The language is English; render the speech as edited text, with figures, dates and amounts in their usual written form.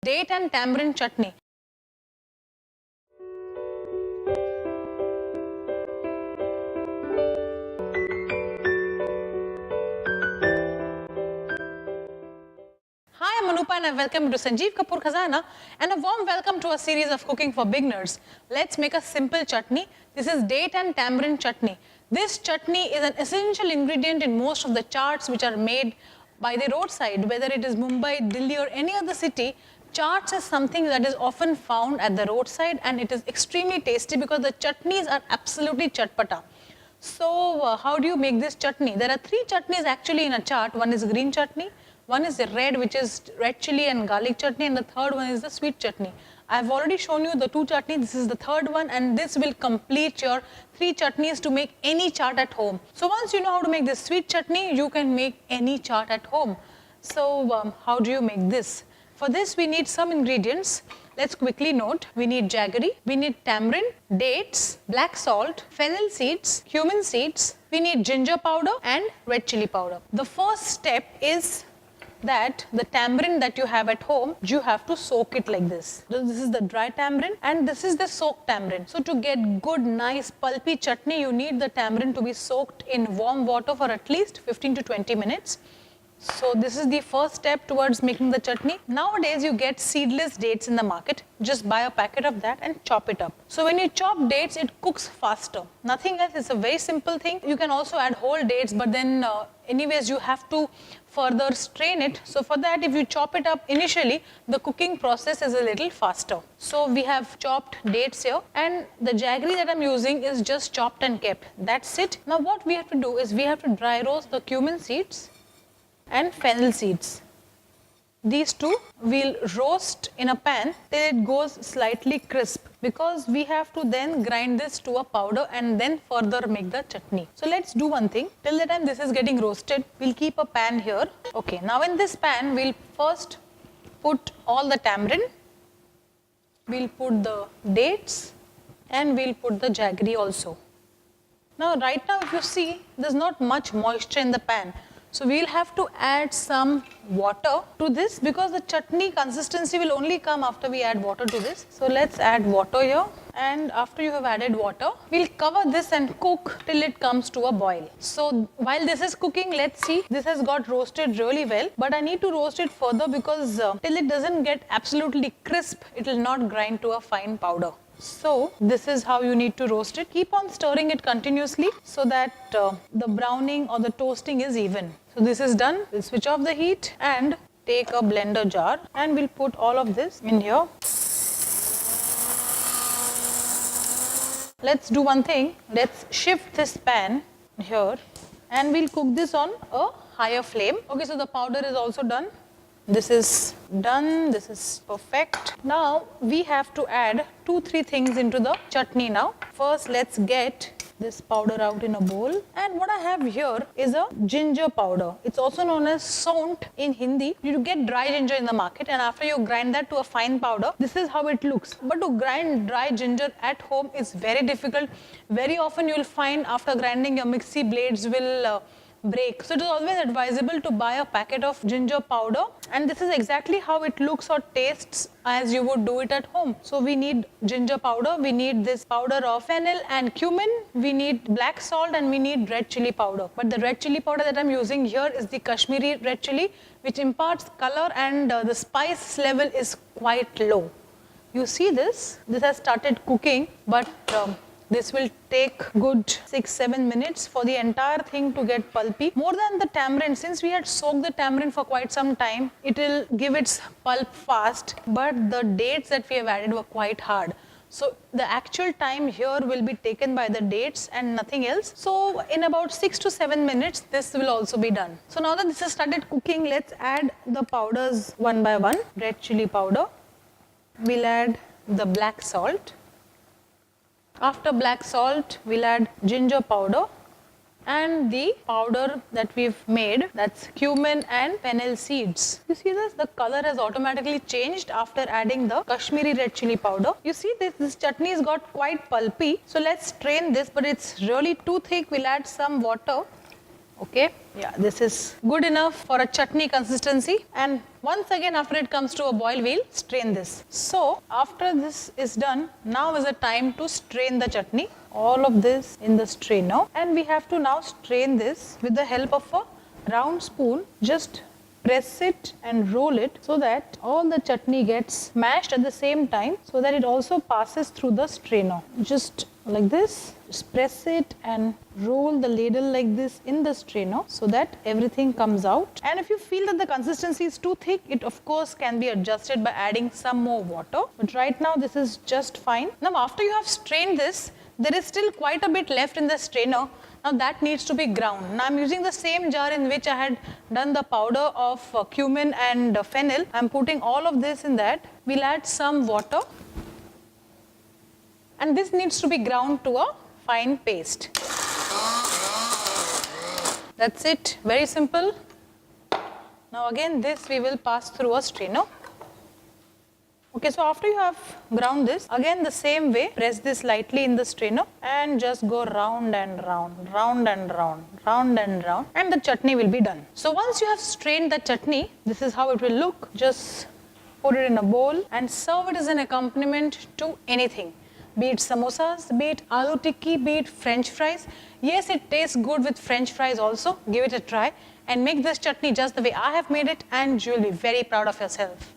Date and tamarind chutney. Hi, I'm Anupa and I welcome you to Sanjeev Kapoor Khazana and a warm welcome to a series of cooking for beginners. Let's make a simple chutney. This is date and tamarind chutney. This chutney is an essential ingredient in most of the chaats which are made by the roadside, whether it is Mumbai, Delhi or any other city. Chaats is something that is often found at the roadside and it is extremely tasty because the chutneys are absolutely chatpata. So how do you make this chutney? There are three chutneys actually in a chaat. One is green chutney, one is the red, which is red chili and garlic chutney, and the third one is the sweet chutney. I have already shown you the two chutneys. This is the third one, and this will complete your three chutneys to make any chaat at home. So once you know how to make this sweet chutney, you can make any chaat at home. So how do you make this? For this, we need some ingredients. Let's quickly note. We need jaggery, we need tamarind, dates, black salt, fennel seeds, cumin seeds, we need ginger powder and red chili powder. The first step is that the tamarind that you have at home, you have to soak it like this. So this is the dry tamarind and this is the soaked tamarind. So to get good, nice, pulpy chutney, you need the tamarind to be soaked in warm water for at least 15 to 20 minutes. So this is the first step towards making the chutney. Nowadays you get seedless dates in the market. Just buy a packet of that and chop it up. So when you chop dates, it cooks faster. Nothing else, it's a very simple thing. You can also add whole dates, but then anyways you have to further strain it. So for that, if you chop it up initially, the cooking process is a little faster. So we have chopped dates here and the jaggery that I'm using is just chopped and kept. That's it. Now what we have to do is we have to dry roast the cumin seeds and fennel seeds. These two we'll roast in a pan till it goes slightly crisp because we have to then grind this to a powder and then further make the chutney. So let's do one thing. Till the time this is getting roasted, we'll keep a pan here. Okay, now in this pan we'll first put all the tamarind, we'll put the dates and we'll put the jaggery also. Now right now if you see, there's not much moisture in the pan. So we'll have to add some water to this because the chutney consistency will only come after we add water to this. So let's add water here, and after you have added water, we'll cover this and cook till it comes to a boil. So while this is cooking, let's see, this has got roasted really well, but I need to roast it further because till it doesn't get absolutely crisp, it will not grind to a fine powder. So this is how you need to roast it. Keep on stirring it continuously so that the browning or the toasting is even. So this is done. We'll switch off the heat and take a blender jar and we'll put all of this in here. Let's do one thing. Let's shift this pan here and we'll cook this on a higher flame. Okay, so the powder is also done. This is done, this is perfect. Now we have to add 2-3 things into the chutney now. First let's get this powder out in a bowl, and what I have here is a ginger powder. It's also known as saunt in Hindi. You get dry ginger in the market and after you grind that to a fine powder, this is how it looks. But to grind dry ginger at home is very difficult. Very often you will find after grinding your mixie blades will break. So it is always advisable to buy a packet of ginger powder, and this is exactly how it looks or tastes as you would do it at home. So we need ginger powder, we need this powder of fennel and cumin, we need black salt and we need red chili powder. But the red chili powder that I'm using here is the Kashmiri red chili, which imparts color and the spice level is quite low. You see this has started cooking, but this will take good 6-7 minutes for the entire thing to get pulpy. More than the tamarind, since we had soaked the tamarind for quite some time, it will give its pulp fast, but the dates that we have added were quite hard. So the actual time here will be taken by the dates and nothing else. So in about 6 to 7 minutes, this will also be done. So now that this has started cooking, let's add the powders one by one. Red chili powder. We'll add the black salt. After black salt, we'll add ginger powder and the powder that we've made, that's cumin and fennel seeds. You see this? The color has automatically changed after adding the Kashmiri red chili powder. You see this chutney has got quite pulpy. So let's strain this, but it's really too thick. We'll add some water. Okay, yeah, this is good enough for a chutney consistency. And once again, after it comes to a boil, we'll strain this. So after this is done, now is the time to strain the chutney. All of this in the strainer, and we have to now strain this with the help of a round spoon. Just press it and roll it so that all the chutney gets mashed at the same time, so that it also passes through the strainer. Just like this, just press it and roll the ladle like this in the strainer so that everything comes out. And if you feel that the consistency is too thick, it of course can be adjusted by adding some more water. But right now this is just fine. Now after you have strained this, there is still quite a bit left in the strainer. Now that needs to be ground. Now I'm using the same jar in which I had done the powder of cumin and fennel. I'm putting all of this in that. We'll add some water. And this needs to be ground to a fine paste. That's it, very simple. Now again this we will pass through a strainer. Okay, so after you have ground this, again the same way, press this lightly in the strainer and just go round and round, round and round, round and round, and the chutney will be done. So once you have strained the chutney, this is how it will look. Just put it in a bowl and serve it as an accompaniment to anything. Be it samosas, be it aloo tikki, be it french fries. Yes, it tastes good with french fries also. Give it a try and make this chutney just the way I have made it, and you will be very proud of yourself.